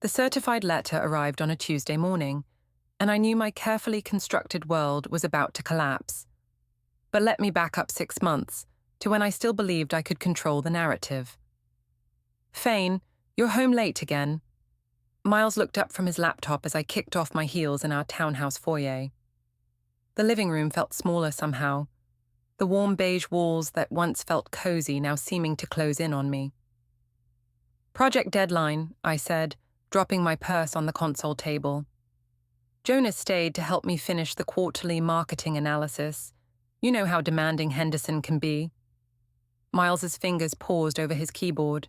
The certified letter arrived on a Tuesday morning, and I knew my carefully constructed world was about to collapse. But let me back up 6 months, to when I still believed I could control the narrative. Faine, you're home late again. Miles looked up from his laptop as I kicked off my heels in our townhouse foyer. The living room felt smaller somehow, the warm beige walls that once felt cozy now seeming to close in on me. Project deadline, I said, dropping my purse on the console table. Jonas stayed to help me finish the quarterly marketing analysis. You know how demanding Henderson can be. Miles's fingers paused over his keyboard.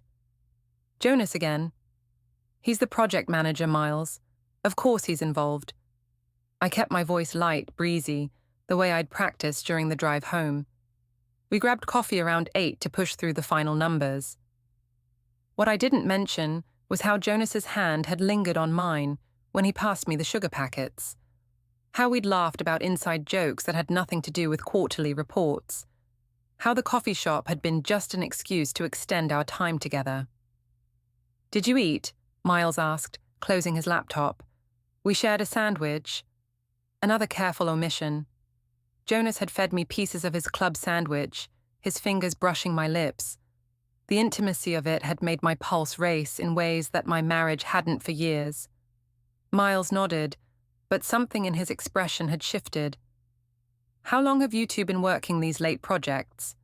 Jonas again. He's the project manager, Miles. Of course he's involved. I kept my voice light, breezy, the way I'd practiced during the drive home. We grabbed coffee around 8 to push through the final numbers. What I didn't mention was how Jonas's hand had lingered on mine when he passed me the sugar packets. How we'd laughed about inside jokes that had nothing to do with quarterly reports. How the coffee shop had been just an excuse to extend our time together. Did you eat? Miles asked, closing his laptop. We shared a sandwich. Another careful omission. Jonas had fed me pieces of his club sandwich, his fingers brushing my lips. The intimacy of it had made my pulse race in ways that my marriage hadn't for years. Miles nodded, but something in his expression had shifted. How long have you two been working these late projects?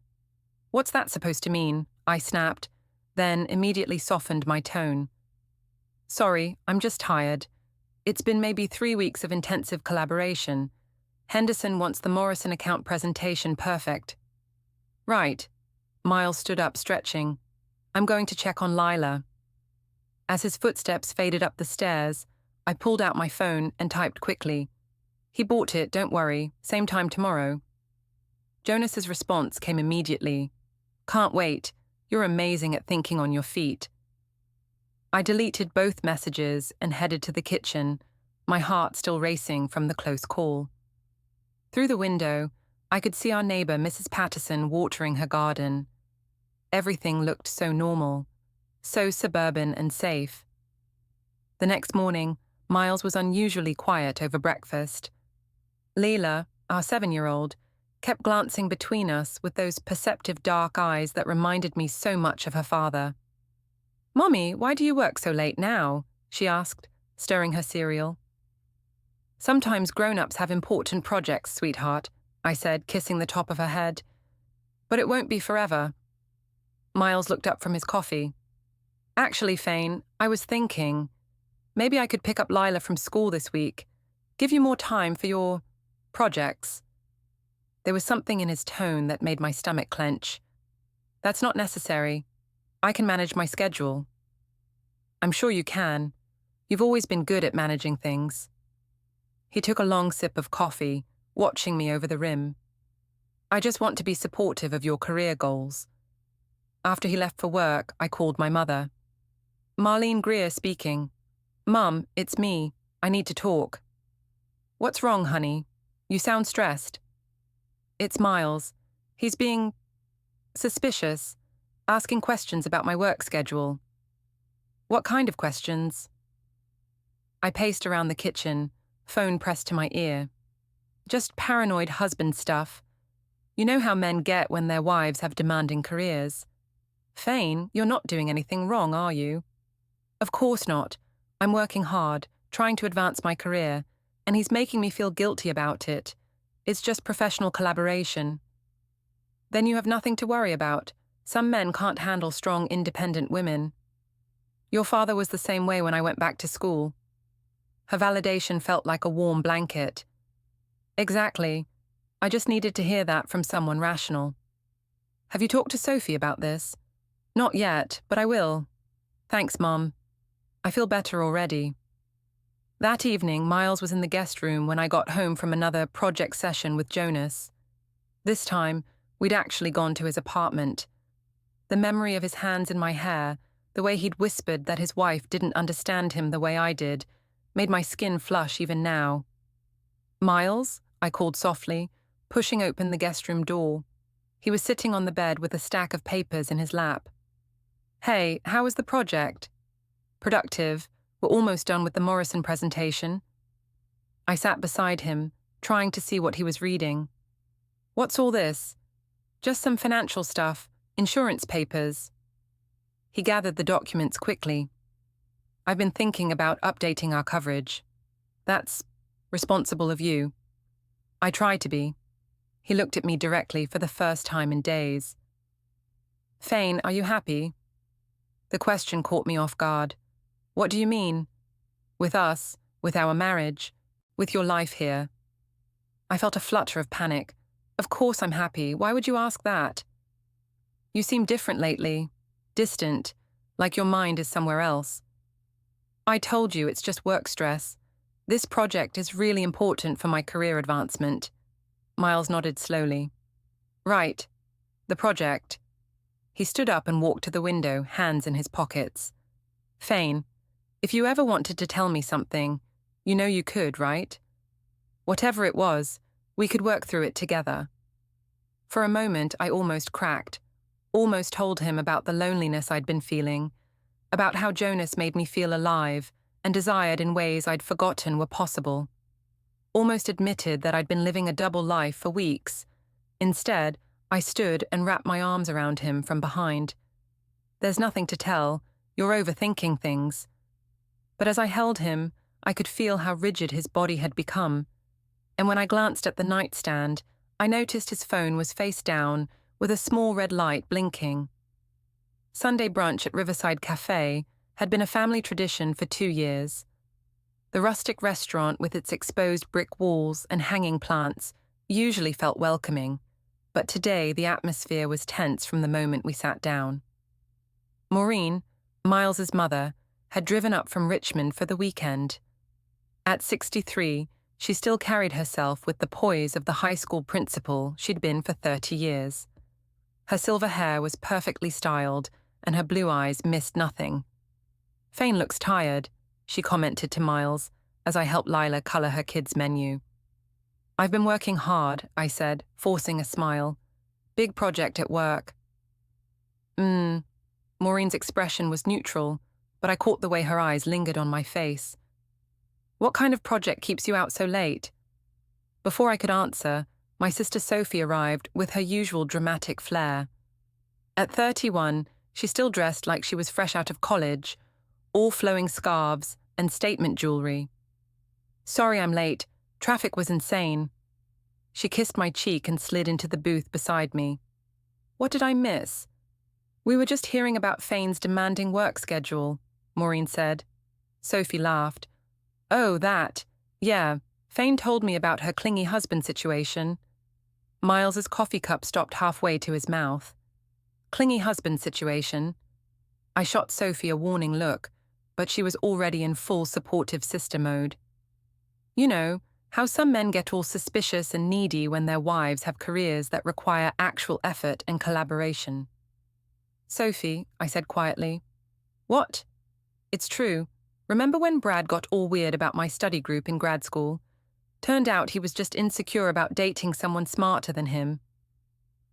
What's that supposed to mean? I snapped, then immediately softened my tone. Sorry, I'm just tired. It's been maybe 3 weeks of intensive collaboration. Henderson wants the Morrison account presentation perfect. Right. Miles stood up, stretching. I'm going to check on Lila. As his footsteps faded up the stairs, I pulled out my phone and typed quickly. He bought it, don't worry, same time tomorrow. Jonas's response came immediately. Can't wait. You're amazing at thinking on your feet. I deleted both messages and headed to the kitchen, my heart still racing from the close call. Through the window, I could see our neighbor, Mrs. Patterson, watering her garden. Everything looked so normal, so suburban and safe. The next morning, Miles was unusually quiet over breakfast. Leela, our 7-year-old, kept glancing between us with those perceptive dark eyes that reminded me so much of her father. Mommy, why do you work so late now? She asked, stirring her cereal. Sometimes grown-ups have important projects, sweetheart, I said, kissing the top of her head. But it won't be forever. Miles looked up from his coffee. Actually, Faine, I was thinking, maybe I could pick up Lila from school this week. Give you more time for your projects. There was something in his tone that made my stomach clench. That's not necessary. I can manage my schedule. I'm sure you can. You've always been good at managing things. He took a long sip of coffee, watching me over the rim. I just want to be supportive of your career goals. After he left for work, I called my mother. Marlene Greer speaking. Mum, it's me. I need to talk. What's wrong, honey? You sound stressed. It's Miles. He's being suspicious, asking questions about my work schedule. What kind of questions? I paced around the kitchen, phone pressed to my ear. Just paranoid husband stuff. You know how men get when their wives have demanding careers. Faine, you're not doing anything wrong, are you? Of course not. I'm working hard, trying to advance my career, and he's making me feel guilty about it. It's just professional collaboration. Then you have nothing to worry about. Some men can't handle strong, independent women. Your father was the same way when I went back to school. Her validation felt like a warm blanket. Exactly. I just needed to hear that from someone rational. Have you talked to Sophie about this? Not yet, but I will. Thanks, Mom. I feel better already. That evening, Miles was in the guest room when I got home from another project session with Jonas. This time, we'd actually gone to his apartment. The memory of his hands in my hair, the way he'd whispered that his wife didn't understand him the way I did, made my skin flush even now. Miles, I called softly, pushing open the guest room door. He was sitting on the bed with a stack of papers in his lap. Hey, how was the project? Productive. We're almost done with the Morrison presentation. I sat beside him, trying to see what he was reading. What's all this? Just some financial stuff, insurance papers. He gathered the documents quickly. I've been thinking about updating our coverage. That's responsible of you. I try to be. He looked at me directly for the first time in days. Faine, are you happy? The question caught me off guard. What do you mean? With us, with our marriage, with your life here. I felt a flutter of panic. Of course I'm happy. Why would you ask that? You seem different lately. Distant, like your mind is somewhere else. I told you it's just work stress. This project is really important for my career advancement. Miles nodded slowly. Right. The project. He stood up and walked to the window, hands in his pockets. Faine, if you ever wanted to tell me something, you know you could, right? Whatever it was, we could work through it together. For a moment, I almost cracked, almost told him about the loneliness I'd been feeling, about how Jonas made me feel alive and desired in ways I'd forgotten were possible. Almost admitted that I'd been living a double life for weeks. Instead, I stood and wrapped my arms around him from behind. There's nothing to tell, you're overthinking things. But as I held him, I could feel how rigid his body had become. And when I glanced at the nightstand, I noticed his phone was face down with a small red light blinking. Sunday brunch at Riverside Cafe had been a family tradition for 2 years. The rustic restaurant with its exposed brick walls and hanging plants usually felt welcoming, but today the atmosphere was tense from the moment we sat down. Maureen, Miles's mother, had driven up from Richmond for the weekend. At 63, she still carried herself with the poise of the high school principal she'd been for 30 years. Her silver hair was perfectly styled, and her blue eyes missed nothing. Faine looks tired, she commented to Miles, as I helped Lila colour her kids' menu. I've been working hard, I said, forcing a smile. Big project at work. Maureen's expression was neutral, but I caught the way her eyes lingered on my face. What kind of project keeps you out so late? Before I could answer, my sister Sophie arrived with her usual dramatic flair. At 31, she still dressed like she was fresh out of college, all flowing scarves and statement jewelry. Sorry I'm late. Traffic was insane. She kissed my cheek and slid into the booth beside me. What did I miss? We were just hearing about Faine's demanding work schedule, Maureen said. Sophie laughed. Oh, that. Yeah, Faine told me about her clingy husband situation. Miles's coffee cup stopped halfway to his mouth. Clingy husband situation. I shot Sophie a warning look, but she was already in full supportive sister mode. You know, how some men get all suspicious and needy when their wives have careers that require actual effort and collaboration. Sophie, I said quietly. What? It's true. Remember when Brad got all weird about my study group in grad school? Turned out he was just insecure about dating someone smarter than him.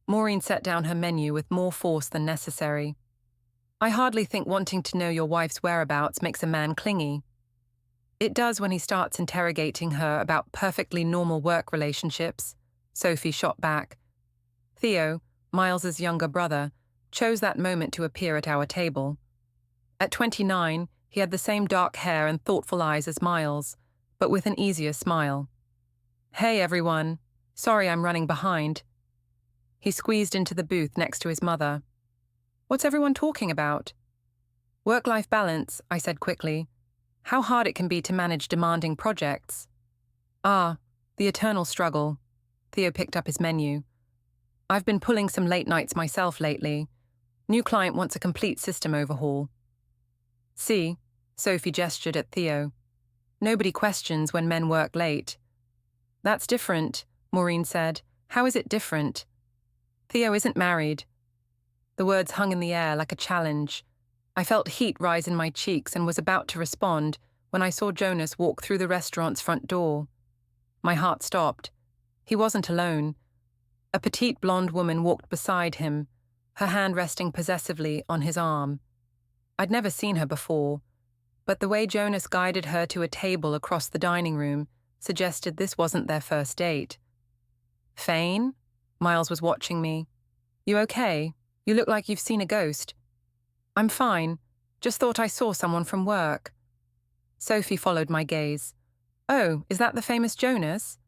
Maureen set down her menu with more force than necessary. I hardly think wanting to know your wife's whereabouts makes a man clingy. It does when he starts interrogating her about perfectly normal work relationships, Sophie shot back. Theo, Miles's younger brother, chose that moment to appear at our table. At 29, he had the same dark hair and thoughtful eyes as Miles, but with an easier smile. Hey everyone, sorry I'm running behind. He squeezed into the booth next to his mother. What's everyone talking about? Work-life balance, I said quickly. How hard it can be to manage demanding projects. Ah, the eternal struggle. Theo picked up his menu. I've been pulling some late nights myself lately. New client wants a complete system overhaul. See, Sophie gestured at Theo. Nobody questions when men work late. That's different, Maureen said. How is it different? Theo isn't married. The words hung in the air like a challenge. I felt heat rise in my cheeks and was about to respond when I saw Jonas walk through the restaurant's front door. My heart stopped. He wasn't alone. A petite blonde woman walked beside him, her hand resting possessively on his arm. I'd never seen her before, but the way Jonas guided her to a table across the dining room suggested this wasn't their first date. "Faine?" Miles was watching me. "You okay? You look like you've seen a ghost." "I'm fine. Just thought I saw someone from work." Sophie followed my gaze. "Oh, is that the famous Jonas?"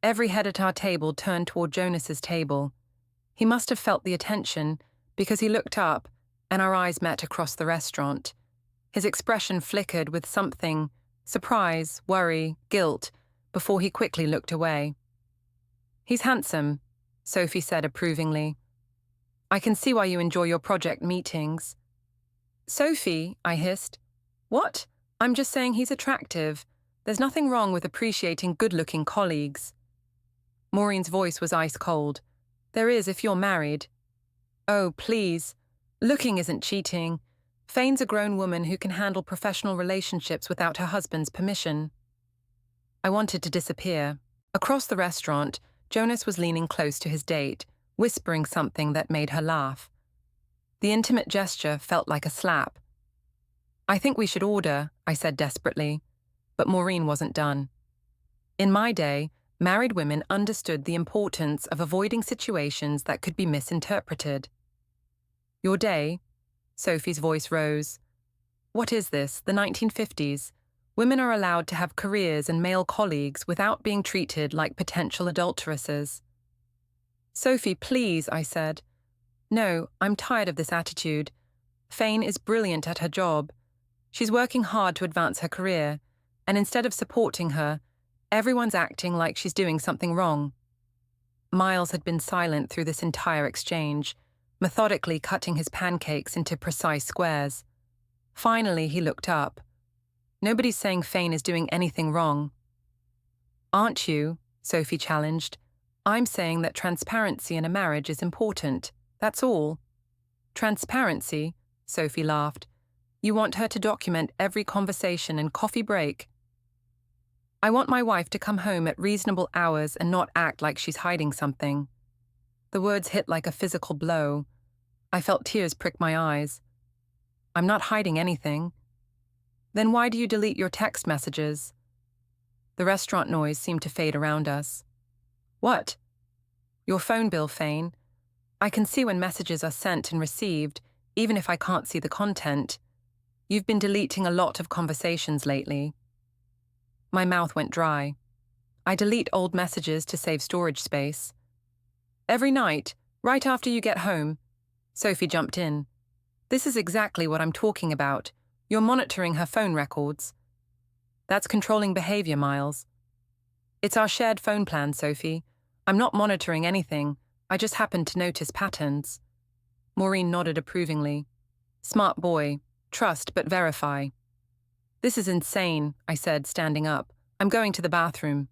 Every head at our table turned toward Jonas's table. He must have felt the attention, because he looked up, and our eyes met across the restaurant. His expression flickered with something, surprise, worry, guilt, before he quickly looked away. "He's handsome," Sophie said approvingly. "I can see why you enjoy your project meetings." "Sophie," I hissed. "What? I'm just saying he's attractive. There's nothing wrong with appreciating good-looking colleagues." Maureen's voice was ice cold. "There is if you're married." "Oh, please. Looking isn't cheating. Faine's a grown woman who can handle professional relationships without her husband's permission." I wanted to disappear. Across the restaurant, Jonas was leaning close to his date, whispering something that made her laugh. The intimate gesture felt like a slap. "I think we should order," I said desperately. But Maureen wasn't done. "In my day, married women understood the importance of avoiding situations that could be misinterpreted." "Your day?" Sophie's voice rose. "What is this, the 1950s? Women are allowed to have careers and male colleagues without being treated like potential adulteresses." "Sophie, please," I said. "No, I'm tired of this attitude. Faine is brilliant at her job. She's working hard to advance her career, and instead of supporting her, everyone's acting like she's doing something wrong." Miles had been silent through this entire exchange, methodically cutting his pancakes into precise squares. Finally, he looked up. "Nobody's saying Faine is doing anything wrong." "Aren't you?" Sophie challenged. "I'm saying that transparency in a marriage is important. That's all." "Transparency?" Sophie laughed. "You want her to document every conversation and coffee break?" "I want my wife to come home at reasonable hours and not act like she's hiding something." The words hit like a physical blow. I felt tears prick my eyes. "I'm not hiding anything." "Then why do you delete your text messages?" The restaurant noise seemed to fade around us. "What?" "Your phone bill, Faine. I can see when messages are sent and received, even if I can't see the content. You've been deleting a lot of conversations lately." My mouth went dry. "I delete old messages to save storage space." "Every night, right after you get home?" Sophie jumped in. "This is exactly what I'm talking about. You're monitoring her phone records." "That's controlling behavior, Miles." "It's our shared phone plan, Sophie. I'm not monitoring anything. I just happened to notice patterns." Maureen nodded approvingly. "Smart boy. Trust but verify." "This is insane," I said, standing up. "I'm going to the bathroom."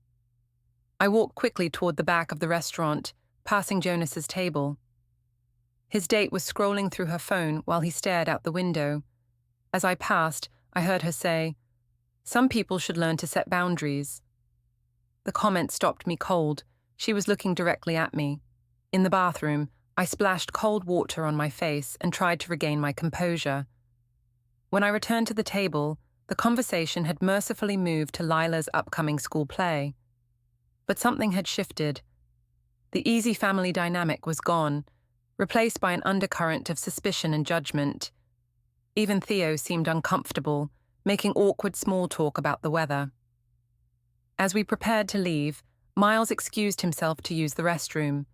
I walked quickly toward the back of the restaurant, passing Jonas's table. His date was scrolling through her phone while he stared out the window. As I passed, I heard her say, "Some people should learn to set boundaries." The comment stopped me cold. She was looking directly at me. In the bathroom, I splashed cold water on my face and tried to regain my composure. When I returned to the table, the conversation had mercifully moved to Lila's upcoming school play. But something had shifted. The easy family dynamic was gone, replaced by an undercurrent of suspicion and judgment. Even Theo seemed uncomfortable, making awkward small talk about the weather. As we prepared to leave, Miles excused himself to use the restroom.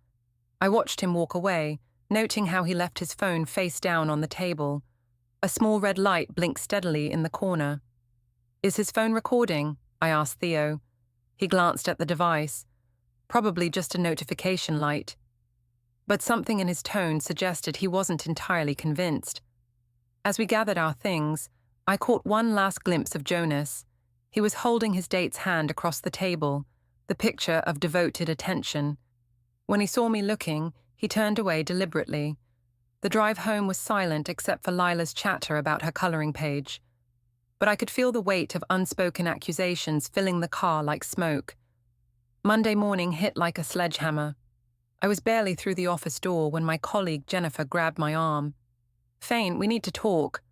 I watched him walk away, noting how he left his phone face down on the table. A small red light blinked steadily in the corner. "Is his phone recording?" I asked Theo. He glanced at the device. Probably just a notification light. But something in his tone suggested he wasn't entirely convinced. As we gathered our things, I caught one last glimpse of Jonas. He was holding his date's hand across the table, the picture of devoted attention. When he saw me looking, he turned away deliberately. The drive home was silent except for Lila's chatter about her coloring page. But I could feel the weight of unspoken accusations filling the car like smoke. Monday morning hit like a sledgehammer. I was barely through the office door when my colleague Jennifer grabbed my arm. "Faine, we need to talk."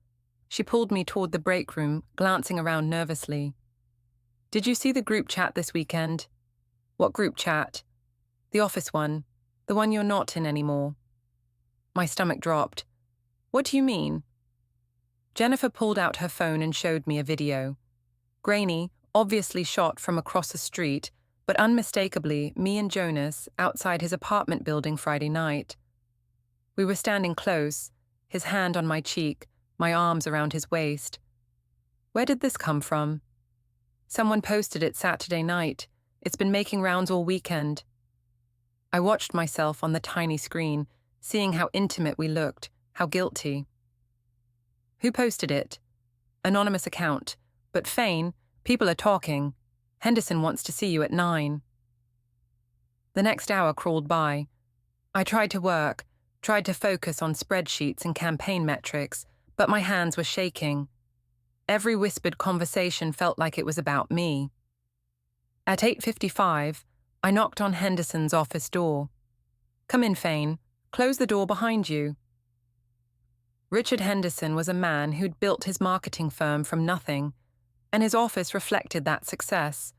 She pulled me toward the break room, glancing around nervously. Did you see the group chat this weekend? What group chat? The office one. The one you're not in anymore. My stomach dropped. What do you mean? Jennifer pulled out her phone and showed me a video. Grainy, obviously shot from across the street, but unmistakably me and Jonas outside his apartment building Friday night. We were standing close, his hand on my cheek, my arms around his waist. Where did this come from? Someone posted it Saturday night. It's been making rounds all weekend. I watched myself on the tiny screen, seeing how intimate we looked, how guilty. Who posted it? Anonymous account. But Faine, people are talking. Henderson wants to see you at 9. The next hour crawled by. I tried to work, tried to focus on spreadsheets and campaign metrics, but my hands were shaking. Every whispered conversation felt like it was about me. At 8:55, I knocked on Henderson's office door. Come in, Faine. Close the door behind you. Richard Henderson was a man who'd built his marketing firm from nothing, and his office reflected that success.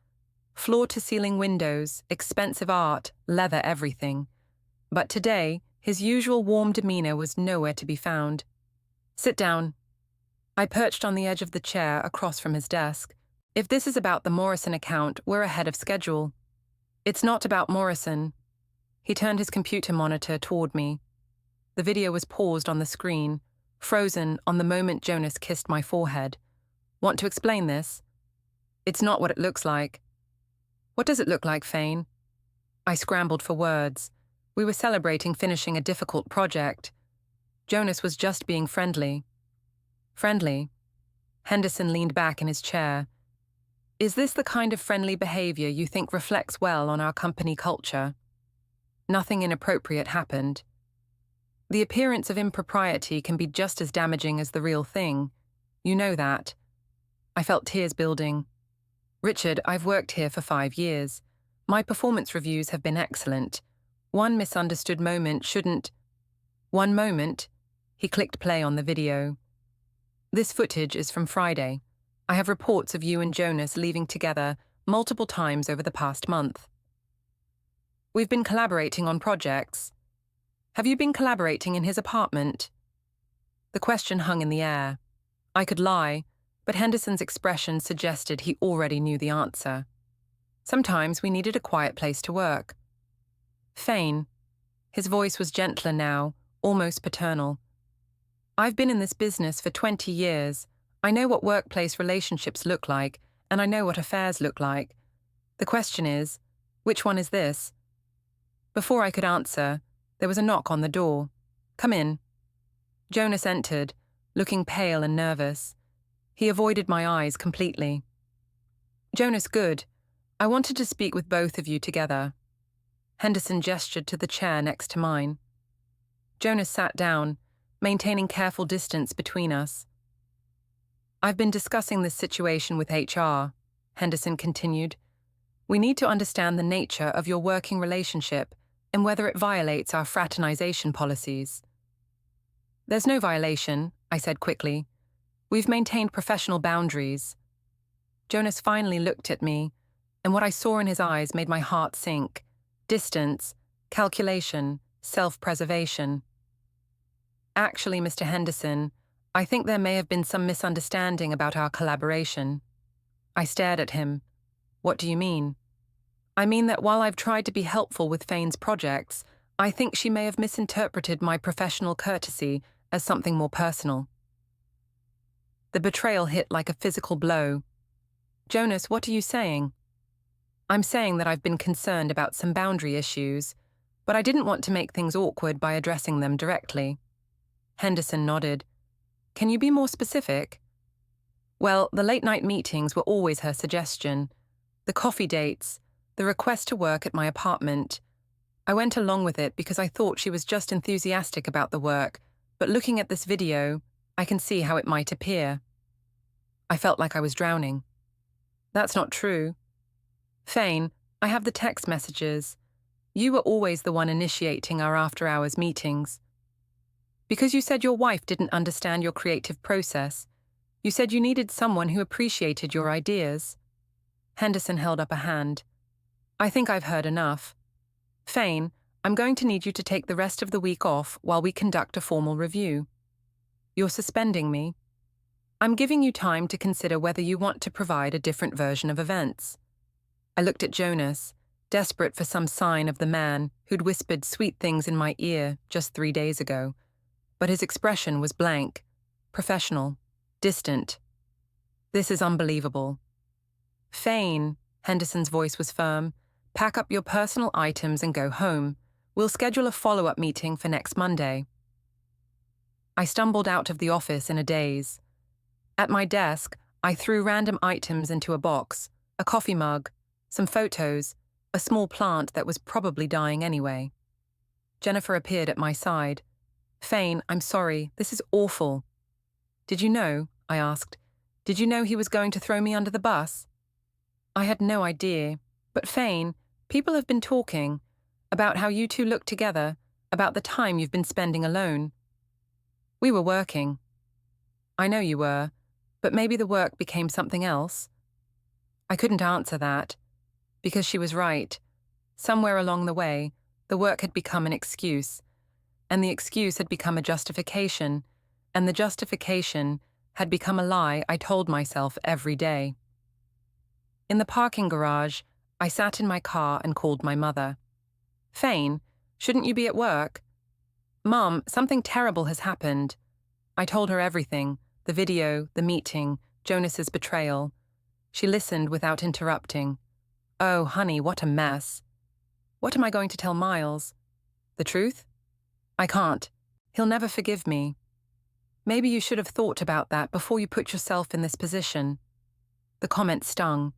Floor-to-ceiling windows, expensive art, leather everything. But today, his usual warm demeanor was nowhere to be found. Sit down. I perched on the edge of the chair across from his desk. If this is about the Morrison account, we're ahead of schedule. It's not about Morrison. He turned his computer monitor toward me. The video was paused on the screen, frozen on the moment Jonas kissed my forehead. Want to explain this? It's not what it looks like. What does it look like, Faine? I scrambled for words. We were celebrating finishing a difficult project. Jonas was just being friendly. Friendly? Henderson leaned back in his chair. Is this the kind of friendly behavior you think reflects well on our company culture? Nothing inappropriate happened. The appearance of impropriety can be just as damaging as the real thing. You know that. I felt tears building. Richard, I've worked here for 5 years. My performance reviews have been excellent. One misunderstood moment shouldn't... One moment? He clicked play on the video. This footage is from Friday. I have reports of you and Jonas leaving together multiple times over the past month. We've been collaborating on projects. Have you been collaborating in his apartment? The question hung in the air. I could lie, but Henderson's expression suggested he already knew the answer. Sometimes we needed a quiet place to work. Faine. His voice was gentler now, almost paternal. I've been in this business for 20 years. I know what workplace relationships look like, and I know what affairs look like. The question is, which one is this? Before I could answer, there was a knock on the door. Come in. Jonas entered, looking pale and nervous. He avoided my eyes completely. Jonas, good. I wanted to speak with both of you together. Henderson gestured to the chair next to mine. Jonas sat down, maintaining careful distance between us. I've been discussing this situation with HR, Henderson continued. We need to understand the nature of your working relationship and whether it violates our fraternization policies. There's no violation, I said quickly. We've maintained professional boundaries. Jonas finally looked at me, and what I saw in his eyes made my heart sink. Distance, calculation, self-preservation. Actually, Mr. Henderson, I think there may have been some misunderstanding about our collaboration. I stared at him. What do you mean? I mean that while I've tried to be helpful with Faine's projects, I think she may have misinterpreted my professional courtesy as something more personal. The betrayal hit like a physical blow. Jonas, what are you saying? I'm saying that I've been concerned about some boundary issues, but I didn't want to make things awkward by addressing them directly. Henderson nodded. Can you be more specific? Well, the late-night meetings were always her suggestion. The coffee dates, the request to work at my apartment. I went along with it because I thought she was just enthusiastic about the work, but looking at this video, I can see how it might appear. I felt like I was drowning. That's not true. Faine, I have the text messages. You were always the one initiating our after-hours meetings. Because you said your wife didn't understand your creative process, You said you needed someone who appreciated your ideas. Henderson held up a hand. I think I've heard enough. Faine, I'm going to need you to take the rest of the week off while we conduct a formal review. You're suspending me. I'm giving you time to consider whether you want to provide a different version of events. I looked at Jonas, desperate for some sign of the man who'd whispered sweet things in my ear just 3 days ago, but his expression was blank, professional, distant. This is unbelievable. Faine, Henderson's voice was firm, pack up your personal items and go home. We'll schedule a follow-up meeting for next Monday. I stumbled out of the office in a daze. At my desk, I threw random items into a box, a coffee mug, some photos, a small plant that was probably dying anyway. Jennifer appeared at my side. Faine, I'm sorry, this is awful. Did you know? I asked. Did you know he was going to throw me under the bus? I had no idea, but Faine, people have been talking about how you two look together, about the time you've been spending alone. We were working. I know you were, but maybe the work became something else. I couldn't answer that, because she was right. Somewhere along the way, the work had become an excuse, and the excuse had become a justification, and the justification had become a lie I told myself every day. In the parking garage, I sat in my car and called my mother. Faine, shouldn't you be at work? Mom, something terrible has happened. I told her everything, the video, the meeting, Jonas's betrayal. She listened without interrupting. Oh, honey, what a mess. What am I going to tell Miles? The truth? I can't. He'll never forgive me. Maybe you should have thought about that before you put yourself in this position. The comment stung.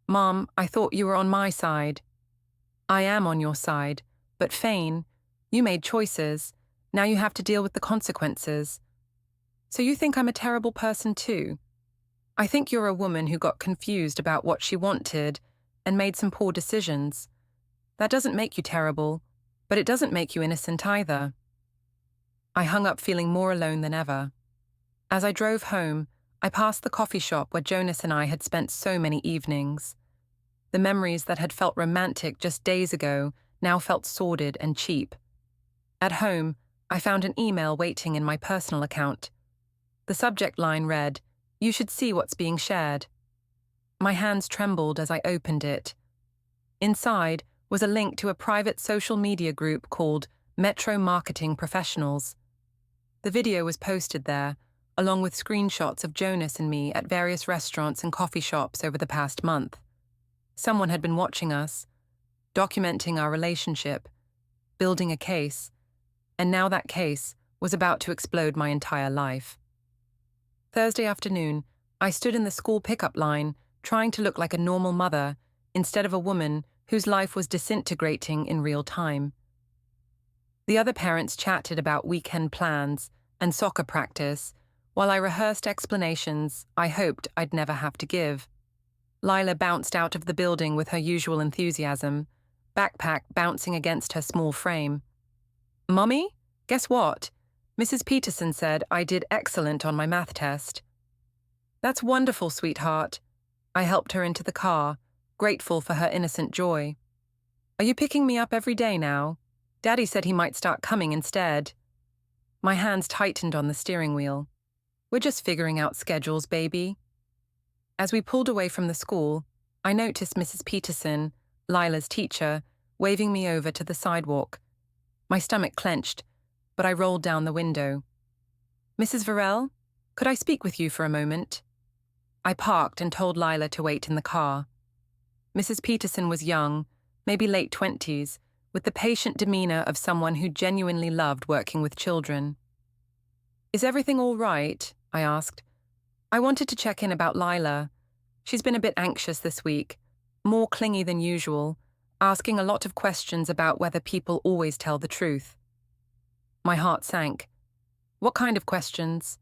Mom, I thought you were on my side. I am on your side, but Faine, you made choices. Now you have to deal with the consequences. So you think I'm a terrible person too? I think you're a woman who got confused about what she wanted and made some poor decisions. That doesn't make you terrible, but it doesn't make you innocent either. I hung up feeling more alone than ever. As I drove home, I passed the coffee shop where Jonas and I had spent so many evenings. The memories that had felt romantic just days ago now felt sordid and cheap. At home, I found an email waiting in my personal account. The subject line read, "You should see what's being shared." My hands trembled as I opened it. Inside was a link to a private social media group called Metro Marketing Professionals. The video was posted there, along with screenshots of Jonas and me at various restaurants and coffee shops over the past month. Someone had been watching us, documenting our relationship, building a case, and now that case was about to explode my entire life. Thursday afternoon, I stood in the school pickup line, trying to look like a normal mother instead of a woman whose life was disintegrating in real time. The other parents chatted about weekend plans and soccer practice, while I rehearsed explanations I hoped I'd never have to give. Lila bounced out of the building with her usual enthusiasm, backpack bouncing against her small frame. Mummy, guess what? Mrs. Peterson said I did excellent on my math test. That's wonderful, sweetheart. I helped her into the car, grateful for her innocent joy. Are you picking me up every day now? Daddy said he might start coming instead. My hands tightened on the steering wheel. We're just figuring out schedules, baby. As we pulled away from the school, I noticed Mrs. Peterson, Lila's teacher, waving me over to the sidewalk. My stomach clenched, but I rolled down the window. Mrs. Varell, could I speak with you for a moment? I parked and told Lila to wait in the car. Mrs. Peterson was young, maybe late 20s, with the patient demeanor of someone who genuinely loved working with children. Is everything all right? I asked. I wanted to check in about Lila. She's been a bit anxious this week, more clingy than usual, asking a lot of questions about whether people always tell the truth. My heart sank. What kind of questions?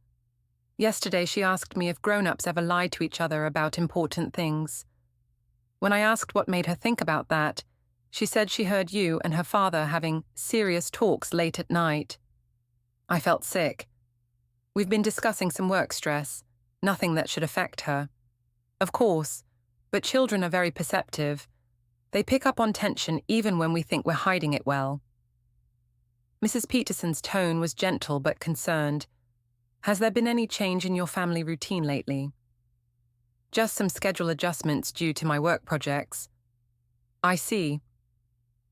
Yesterday she asked me if grown-ups ever lied to each other about important things. When I asked what made her think about that, she said she heard you and her father having serious talks late at night. I felt sick. We've been discussing some work stress. Nothing that should affect her. Of course, but children are very perceptive. They pick up on tension even when we think we're hiding it well. Mrs. Peterson's tone was gentle but concerned. Has there been any change in your family routine lately? Just some schedule adjustments due to my work projects. I see.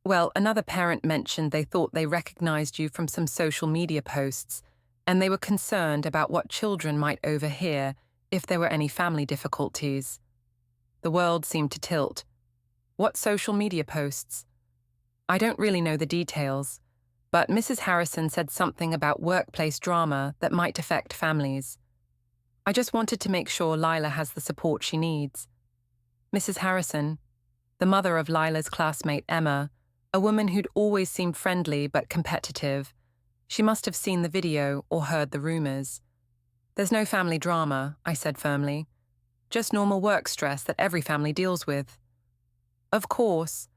Well, another parent mentioned they thought they recognized you from some social media posts, and they were concerned about what children might overhear if there were any family difficulties. The world seemed to tilt. What social media posts? I don't really know the details, but Mrs. Harrison said something about workplace drama that might affect families. I just wanted to make sure Lila has the support she needs. Mrs. Harrison, the mother of Lila's classmate Emma, a woman who'd always seemed friendly but competitive. She must have seen the video or heard the rumors. There's no family drama, I said firmly. Just normal work stress that every family deals with. Of course.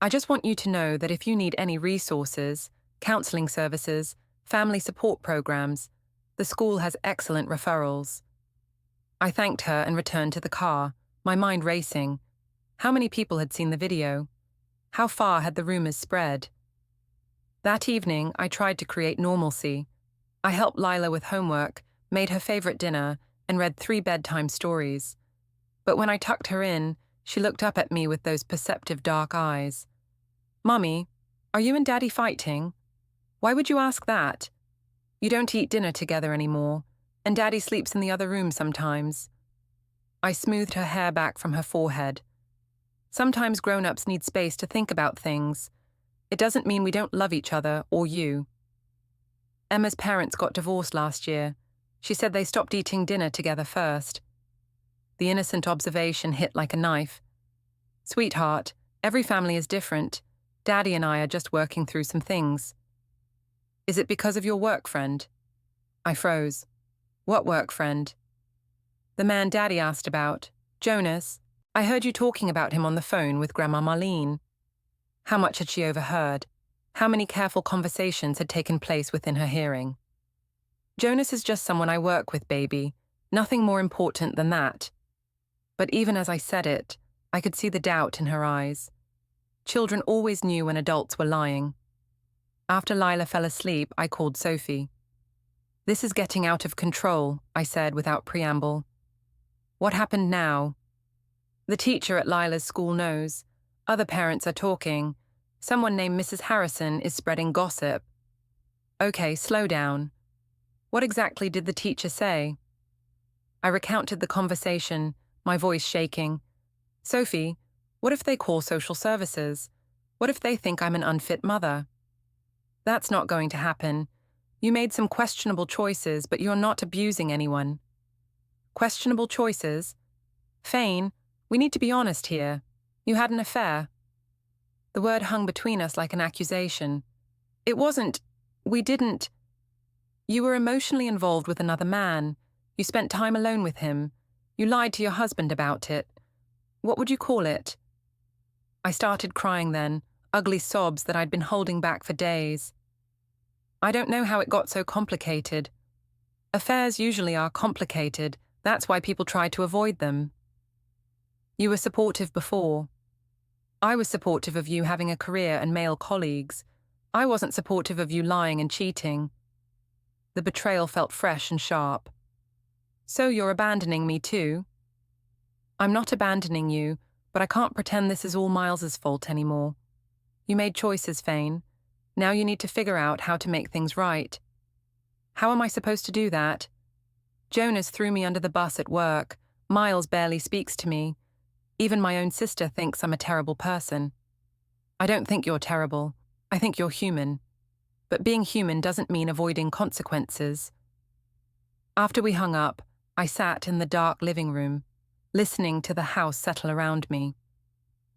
I just want you to know that if you need any resources, counseling services, family support programs, the school has excellent referrals. I thanked her and returned to the car, my mind racing. How many people had seen the video? How far had the rumors spread? That evening, I tried to create normalcy. I helped Lila with homework, made her favorite dinner, and read 3 bedtime stories. But when I tucked her in, she looked up at me with those perceptive dark eyes. Mummy, are you and Daddy fighting? Why would you ask that? You don't eat dinner together anymore, and Daddy sleeps in the other room sometimes. I smoothed her hair back from her forehead. Sometimes grown-ups need space to think about things. It doesn't mean we don't love each other or you. Emma's parents got divorced last year. She said they stopped eating dinner together first. The innocent observation hit like a knife. Sweetheart, every family is different. Daddy and I are just working through some things. Is it because of your work friend? I froze. What work friend? The man Daddy asked about, Jonas. I heard you talking about him on the phone with Grandma Marlene. How much had she overheard? How many careful conversations had taken place within her hearing? Jonas is just someone I work with, baby. Nothing more important than that. But even as I said it, I could see the doubt in her eyes. Children always knew when adults were lying. After Lila fell asleep, I called Sophie. This is getting out of control, I said without preamble. What happened now? The teacher at Lila's school knows. Other parents are talking. Someone named Mrs. Harrison is spreading gossip. Okay, slow down. What exactly did the teacher say? I recounted the conversation, my voice shaking. Sophie, what if they call social services? What if they think I'm an unfit mother? That's not going to happen. You made some questionable choices, but you're not abusing anyone. Questionable choices? Faine, we need to be honest here. You had an affair. The word hung between us like an accusation. It wasn't. We didn't. You were emotionally involved with another man. You spent time alone with him. You lied to your husband about it. What would you call it? I started crying then, ugly sobs that I'd been holding back for days. I don't know how it got so complicated. Affairs usually are complicated. That's why people try to avoid them. You were supportive before. I was supportive of you having a career and male colleagues. I wasn't supportive of you lying and cheating. The betrayal felt fresh and sharp. So you're abandoning me too? I'm not abandoning you, but I can't pretend this is all Miles's fault anymore. You made choices, Faine. Now you need to figure out how to make things right. How am I supposed to do that? Jonas threw me under the bus at work. Miles barely speaks to me. Even my own sister thinks I'm a terrible person. I don't think you're terrible. I think you're human. But being human doesn't mean avoiding consequences. After we hung up, I sat in the dark living room, listening to the house settle around me.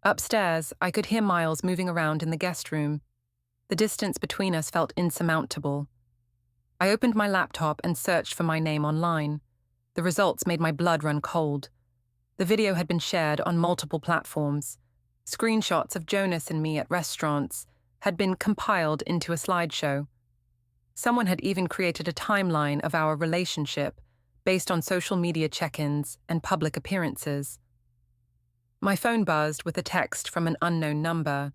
Upstairs, I could hear Miles moving around in the guest room. The distance between us felt insurmountable. I opened my laptop and searched for my name online. The results made my blood run cold. The video had been shared on multiple platforms. Screenshots of Jonas and me at restaurants had been compiled into a slideshow. Someone had even created a timeline of our relationship, based on social media check-ins and public appearances. My phone buzzed with a text from an unknown number.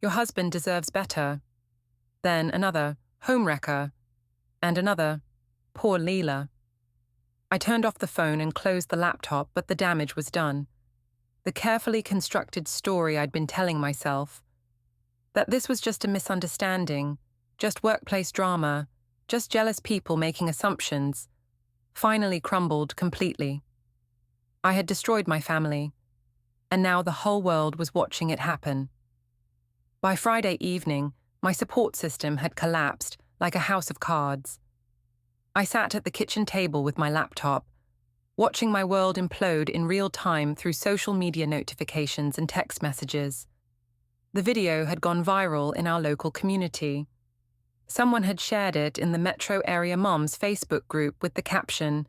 "Your husband deserves better." Then another, "Homewrecker," and another, "Poor Leela." I turned off the phone and closed the laptop, but the damage was done. The carefully constructed story I'd been telling myself, that this was just a misunderstanding, just workplace drama, just jealous people making assumptions, finally crumbled completely. I had destroyed my family, and now the whole world was watching it happen. By Friday evening, my support system had collapsed like a house of cards. I sat at the kitchen table with my laptop, watching my world implode in real time through social media notifications and text messages. The video had gone viral in our local community. Someone had shared it in the metro area moms Facebook group with the caption,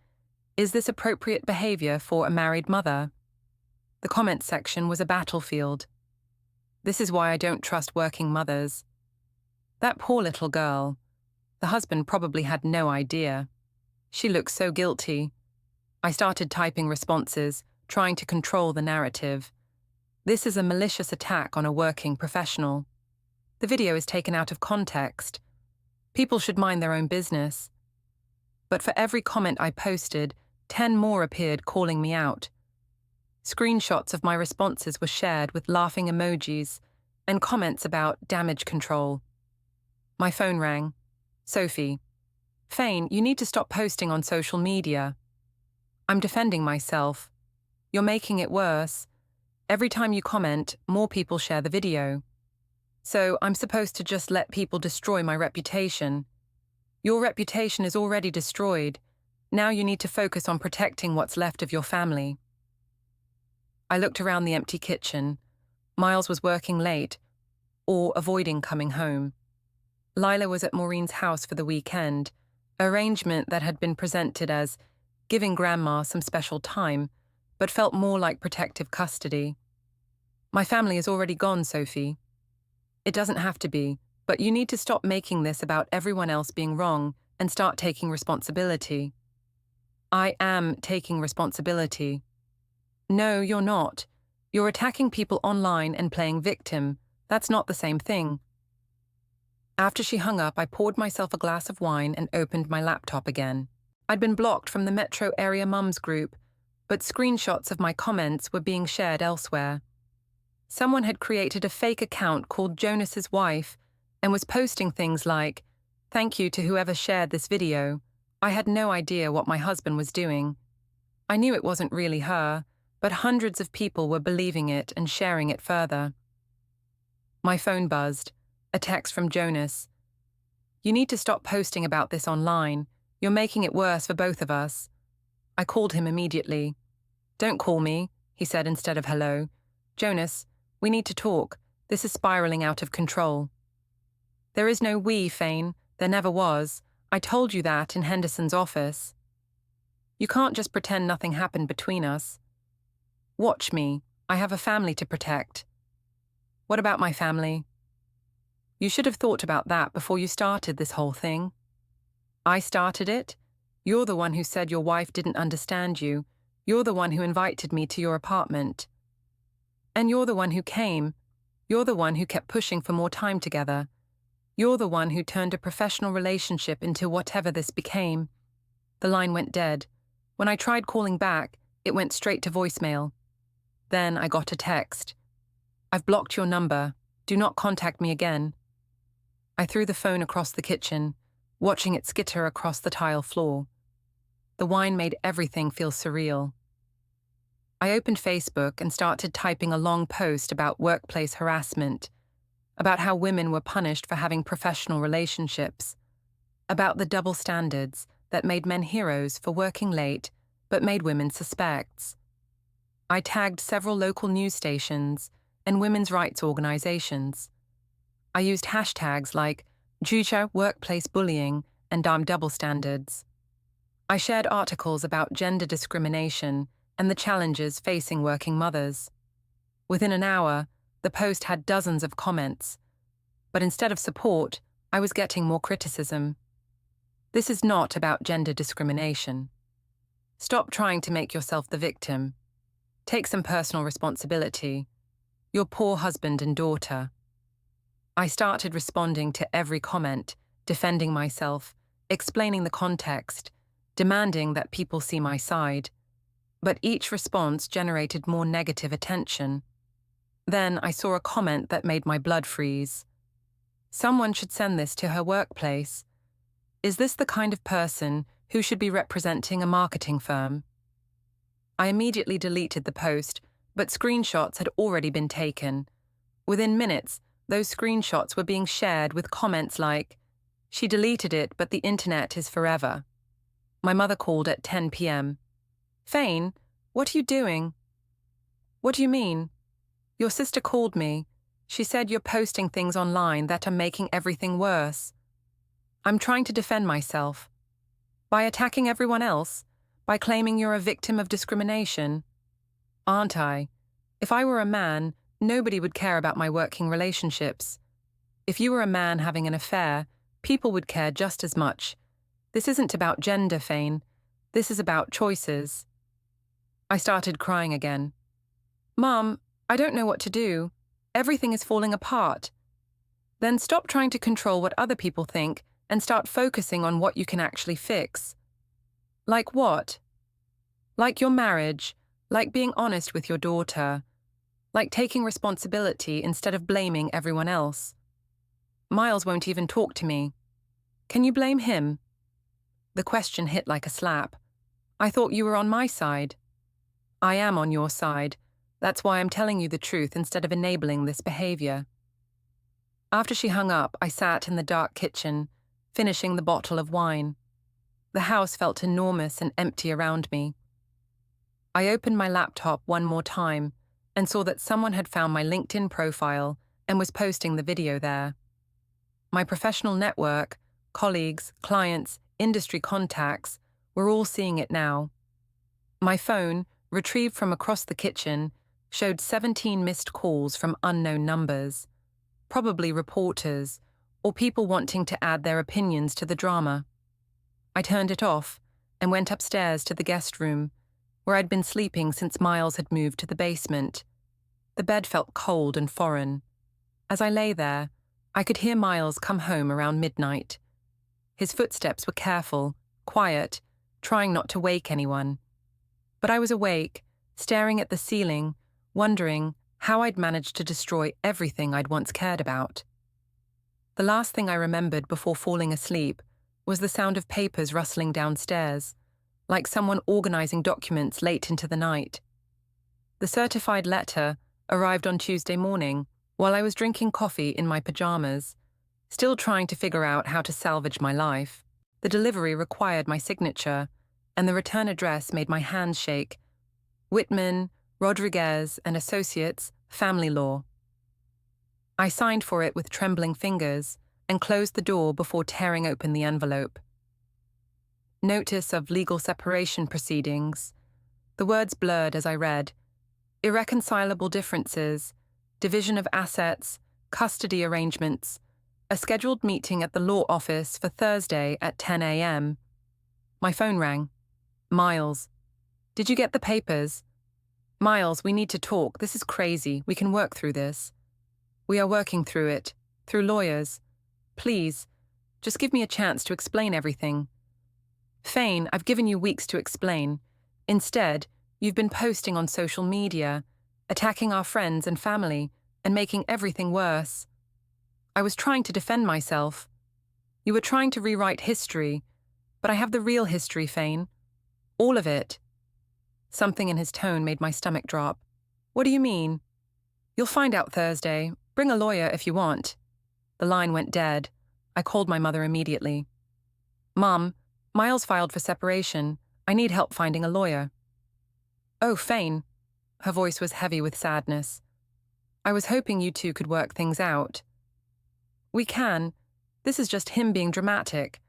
"Is this appropriate behavior for a married mother?" The comments section was a battlefield. "This is why I don't trust working mothers." "That poor little girl. The husband probably had no idea. She looks so guilty." I started typing responses, trying to control the narrative. This is a malicious attack on a working professional. The video is taken out of context. People should mind their own business. But for every comment I posted, 10 more appeared calling me out. Screenshots of my responses were shared with laughing emojis and comments about damage control. My phone rang. "Sophie. Faine, you need to stop posting on social media." I'm defending myself. "You're making it worse. Every time you comment, more people share the video. So I'm supposed to just let people destroy my reputation. Your reputation is already destroyed. Now you need to focus on protecting what's left of your family." I looked around the empty kitchen. Miles was working late, or avoiding coming home. Lila was at Maureen's house for the weekend, an arrangement that had been presented as giving Grandma some special time, but felt more like protective custody. "My family is already gone, Sophie." "It doesn't have to be, but you need to stop making this about everyone else being wrong and start taking responsibility." "I am taking responsibility." "No, you're not. You're attacking people online and playing victim. That's not the same thing." After she hung up, I poured myself a glass of wine and opened my laptop again. I'd been blocked from the metro area mums group, but screenshots of my comments were being shared elsewhere. Someone had created a fake account called Jonas's Wife and was posting things like, "Thank you to whoever shared this video. I had no idea what my husband was doing." I knew it wasn't really her, but hundreds of people were believing it and sharing it further. My phone buzzed. A text from Jonas. "You need to stop posting about this online. You're making it worse for both of us." I called him immediately. "Don't call me," he said instead of hello. "Jonas, we need to talk. This is spiraling out of control." "There is no we, Faine. There never was. I told you that in Henderson's office." "You can't just pretend nothing happened between us." "Watch me. I have a family to protect." "What about my family?" "You should have thought about that before you started this whole thing." "I started it? You're the one who said your wife didn't understand you. You're the one who invited me to your apartment. And you're the one who came. You're the one who kept pushing for more time together. You're the one who turned a professional relationship into whatever this became." The line went dead. When I tried calling back, it went straight to voicemail. Then I got a text. "I've blocked your number. Do not contact me again." I threw the phone across the kitchen, watching it skitter across the tile floor. The wine made everything feel surreal. I opened Facebook and started typing a long post about workplace harassment, about how women were punished for having professional relationships, about the double standards that made men heroes for working late but made women suspects. I tagged several local news stations and women's rights organizations. I used hashtags like Jucha workplace bullying and double standards. I shared articles about gender discrimination and the challenges facing working mothers. Within an hour, the post had dozens of comments, but instead of support, I was getting more criticism. This is not about gender discrimination. Stop trying to make yourself the victim. Take some personal responsibility. Your poor husband and daughter. I started responding to every comment, defending myself, explaining the context, demanding that people see my side. But each response generated more negative attention. Then I saw a comment that made my blood freeze. Someone should send this to her workplace. Is this the kind of person who should be representing a marketing firm? I immediately deleted the post, but screenshots had already been taken. Within minutes, those screenshots were being shared with comments like, "She deleted it, but the internet is forever." My mother called at 10 p.m. "Faine, what are you doing?" "What do you mean?" "Your sister called me. She said you're posting things online that are making everything worse." "I'm trying to defend myself." "By attacking everyone else? By claiming you're a victim of discrimination?" "Aren't I? If I were a man, nobody would care about my working relationships. If you were a man having an affair, people would care just as much. This isn't about gender, Faine. This is about choices." I started crying again. "Mum, I don't know what to do. Everything is falling apart." "Then stop trying to control what other people think and start focusing on what you can actually fix." "Like what?" "Like your marriage, like being honest with your daughter, like taking responsibility instead of blaming everyone else." "Miles won't even talk to me." "Can you blame him?" The question hit like a slap. "I thought you were on my side." "I am on your side. That's why I'm telling you the truth instead of enabling this behavior." After she hung up, I sat in the dark kitchen, finishing the bottle of wine. The house felt enormous and empty around me. I opened my laptop one more time and saw that someone had found my LinkedIn profile and was posting the video there. My professional network, colleagues, clients, industry contacts, were all seeing it now. My phone, retrieved from across the kitchen, showed 17 missed calls from unknown numbers, probably reporters or people wanting to add their opinions to the drama. I turned it off and went upstairs to the guest room, where I'd been sleeping since Miles had moved to the basement. The bed felt cold and foreign. As I lay there, I could hear Miles come home around midnight. His footsteps were careful, quiet, trying not to wake anyone. But I was awake, staring at the ceiling, wondering how I'd managed to destroy everything I'd once cared about. The last thing I remembered before falling asleep was the sound of papers rustling downstairs, like someone organizing documents late into the night. The certified letter arrived on Tuesday morning while I was drinking coffee in my pajamas, still trying to figure out how to salvage my life. The delivery required my signature, and the return address made my hands shake. Whitman, Rodriguez and Associates, Family Law. I signed for it with trembling fingers and closed the door before tearing open the envelope. Notice of legal separation proceedings. The words blurred as I read. Irreconcilable differences, division of assets, custody arrangements, a scheduled meeting at the law office for Thursday at 10 a.m. My phone rang. "Miles. Did you get the papers?" "Miles, we need to talk. This is crazy. We can work through this." "We are working through it. Through lawyers. Please, just give me a chance to explain everything." "Faine, I've given you weeks to explain. Instead, you've been posting on social media, attacking our friends and family, and making everything worse." "I was trying to defend myself." "You were trying to rewrite history, but I have the real history, Faine. All of it." Something in his tone made my stomach drop. "What do you mean?" "You'll find out Thursday. Bring a lawyer if you want." The line went dead. I called my mother immediately. "Mom, Miles filed for separation. I need help finding a lawyer." "Oh, Faine." Her voice was heavy with sadness. "I was hoping you two could work things out." "We can. This is just him being dramatic.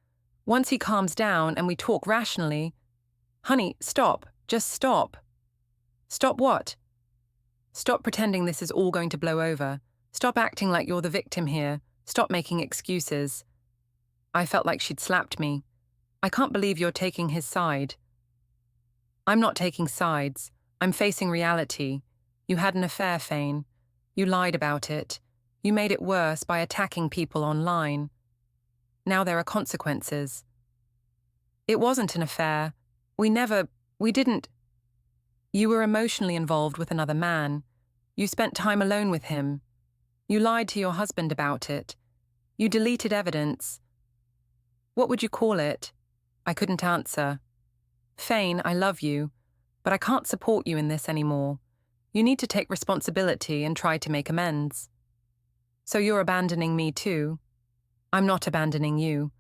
Once he calms down and we talk rationally—" "Honey, stop. Just stop." "Stop what?" "Stop pretending this is all going to blow over. Stop acting like you're the victim here. Stop making excuses." I felt like she'd slapped me. "I can't believe you're taking his side." I'm not taking sides. I'm facing reality. You had an affair, Faine. You lied about it. You made it worse by attacking people online. Now there are consequences. It wasn't an affair. We didn't. You were emotionally involved with another man. You spent time alone with him. You lied to your husband about it. You deleted evidence. What would you call it? I couldn't answer. Faine, I love you, but I can't support you in this anymore. You need to take responsibility and try to make amends. So you're abandoning me too? I'm not abandoning you,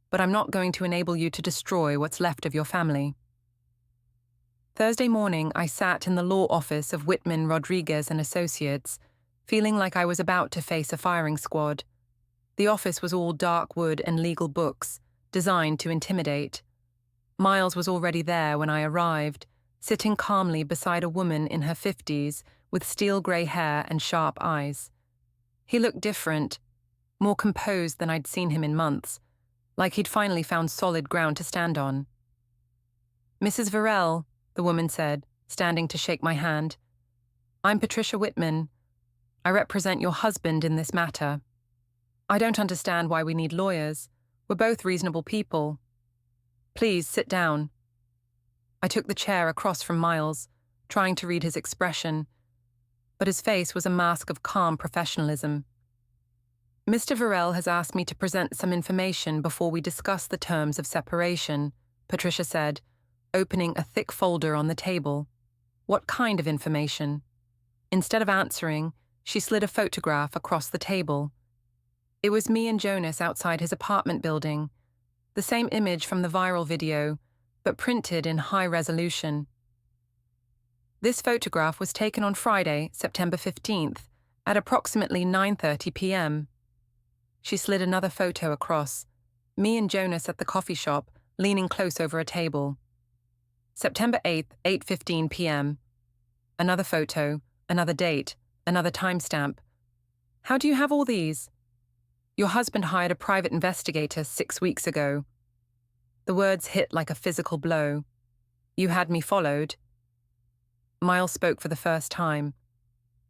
but I'm not going to enable you to destroy what's left of your family. Thursday morning, I sat in the law office of Whitman, Rodriguez and Associates, feeling like I was about to face a firing squad. The office was all dark wood and legal books, designed to intimidate. Miles was already there when I arrived, sitting calmly beside a woman in her 50s with steel grey hair and sharp eyes. He looked different, more composed than I'd seen him in months, like he'd finally found solid ground to stand on. Mrs. Varell, the woman said, standing to shake my hand. I'm Patricia Whitman. I represent your husband in this matter. I don't understand why we need lawyers. We're both reasonable people. Please sit down. I took the chair across from Miles, trying to read his expression, but his face was a mask of calm professionalism. Mr. Varell has asked me to present some information before we discuss the terms of separation, Patricia said, opening a thick folder on the table. What kind of information? Instead of answering, she slid a photograph across the table. It was me and Jonas outside his apartment building, the same image from the viral video, but printed in high resolution. This photograph was taken on Friday, September 15th, at approximately 9:30 p.m. She slid another photo across, me and Jonas at the coffee shop, leaning close over a table. September 8th, 8:15 p.m. Another photo, another date, another timestamp. How do you have all these? Your husband hired a private investigator 6 weeks ago. The words hit like a physical blow. You had me followed. Miles spoke for the first time.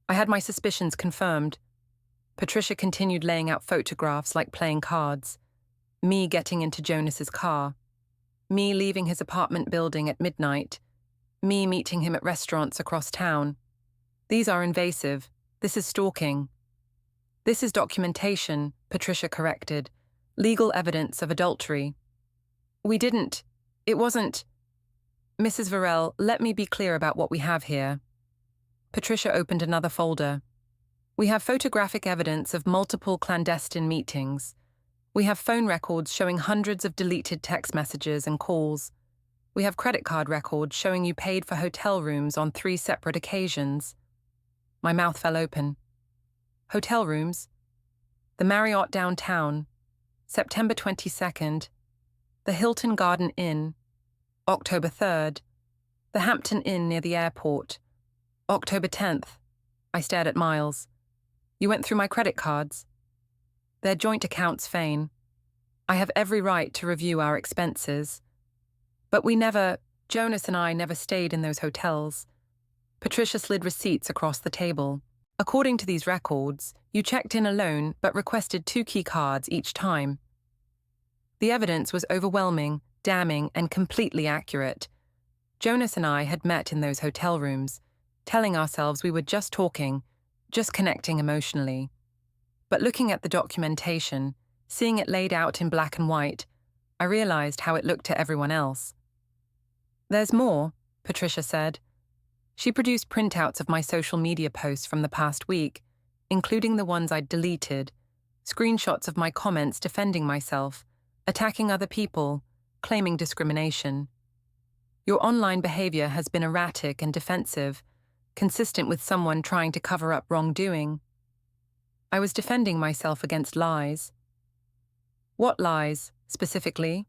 I had my suspicions confirmed. Patricia continued laying out photographs like playing cards. Me getting into Jonas's car. Me leaving his apartment building at midnight. Me meeting him at restaurants across town. These are invasive. This is stalking. This is documentation, Patricia corrected. Legal evidence of adultery. It wasn't. Mrs. Varell, let me be clear about what we have here. Patricia opened another folder. We have photographic evidence of multiple clandestine meetings. We have phone records showing hundreds of deleted text messages and calls. We have credit card records showing you paid for hotel rooms on 3 separate occasions. My mouth fell open. Hotel rooms? The Marriott downtown, September 22nd. The Hilton Garden Inn, October 3rd. The Hampton Inn near the airport, October 10th. I stared at Miles. You went through my credit cards. They're joint accounts, Faine. I have every right to review our expenses. But Jonas and I never stayed in those hotels. Patricia slid receipts across the table. According to these records, you checked in alone but requested 2 key cards each time. The evidence was overwhelming, damning, and completely accurate. Jonas and I had met in those hotel rooms, telling ourselves we were just talking, just connecting emotionally. But looking at the documentation, seeing it laid out in black and white, I realized how it looked to everyone else. There's more, Patricia said. She produced printouts of my social media posts from the past week, including the ones I'd deleted, screenshots of my comments defending myself, attacking other people, claiming discrimination. Your online behavior has been erratic and defensive, consistent with someone trying to cover up wrongdoing. I was defending myself against lies. What lies, specifically?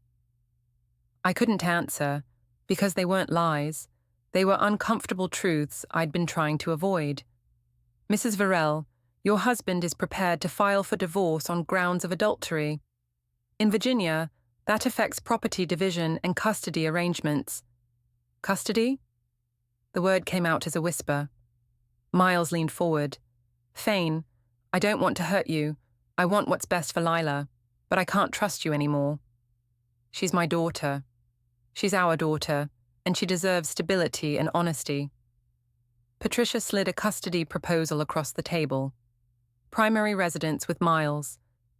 I couldn't answer, because they weren't lies. They were uncomfortable truths I'd been trying to avoid. Mrs. Varell, your husband is prepared to file for divorce on grounds of adultery. In Virginia, that affects property division and custody arrangements. Custody? The word came out as a whisper. Miles leaned forward. Faine, I don't want to hurt you. I want what's best for Lila, but I can't trust you anymore. She's my daughter. She's our daughter, and she deserves stability and honesty. Patricia slid a custody proposal across the table. Primary residence with Miles.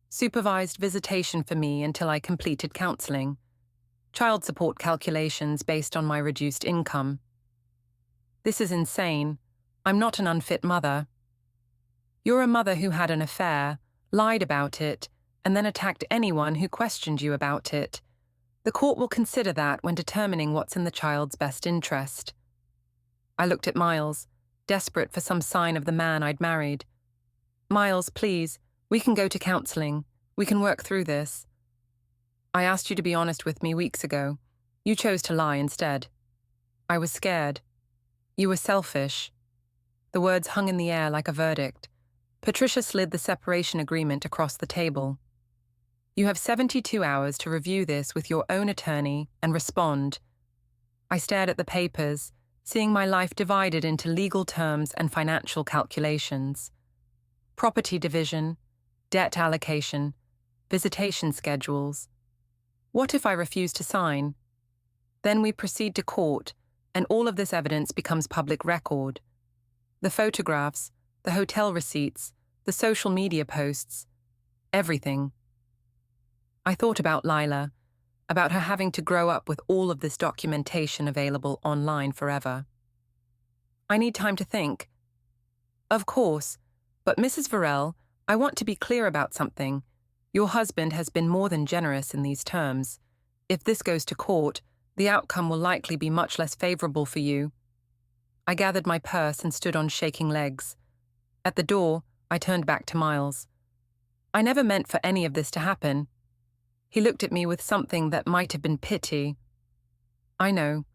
Supervised visitation for me until I completed counseling. Child support calculations based on my reduced income. This is insane. I'm not an unfit mother. You're a mother who had an affair, lied about it, and then attacked anyone who questioned you about it. The court will consider that when determining what's in the child's best interest. I looked at Miles, desperate for some sign of the man I'd married. Miles, please, we can go to counseling. We can work through this. I asked you to be honest with me weeks ago. You chose to lie instead. I was scared. You were selfish. The words hung in the air like a verdict. Patricia slid the separation agreement across the table. You have 72 hours to review this with your own attorney and respond. I stared at the papers, seeing my life divided into legal terms and financial calculations. Property division, debt allocation, visitation schedules. What if I refuse to sign? Then we proceed to court, and all of this evidence becomes public record. The photographs, the hotel receipts, the social media posts, everything. I thought about Lila, about her having to grow up with all of this documentation available online forever. I need time to think. Of course, but Mrs. Varell, I want to be clear about something. Your husband has been more than generous in these terms. If this goes to court, the outcome will likely be much less favorable for you. I gathered my purse and stood on shaking legs. At the door, I turned back to Miles. I never meant for any of this to happen. He looked at me with something that might have been pity. I know,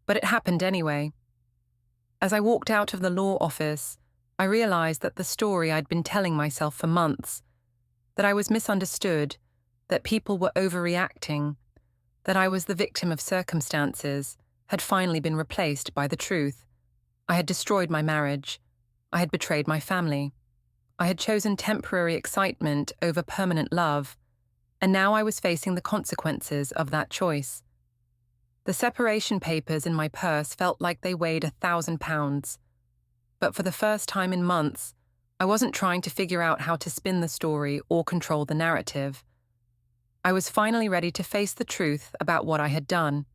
but it happened anyway. As I walked out of the law office, I realized that the story I'd been telling myself for months, that I was misunderstood, that people were overreacting, that I was the victim of circumstances, had finally been replaced by the truth. I had destroyed my marriage. I had betrayed my family. I had chosen temporary excitement over permanent love, and now I was facing the consequences of that choice. The separation papers in my purse felt like they weighed 1,000 pounds. But for the first time in months, I wasn't trying to figure out how to spin the story or control the narrative. I was finally ready to face the truth about what I had done.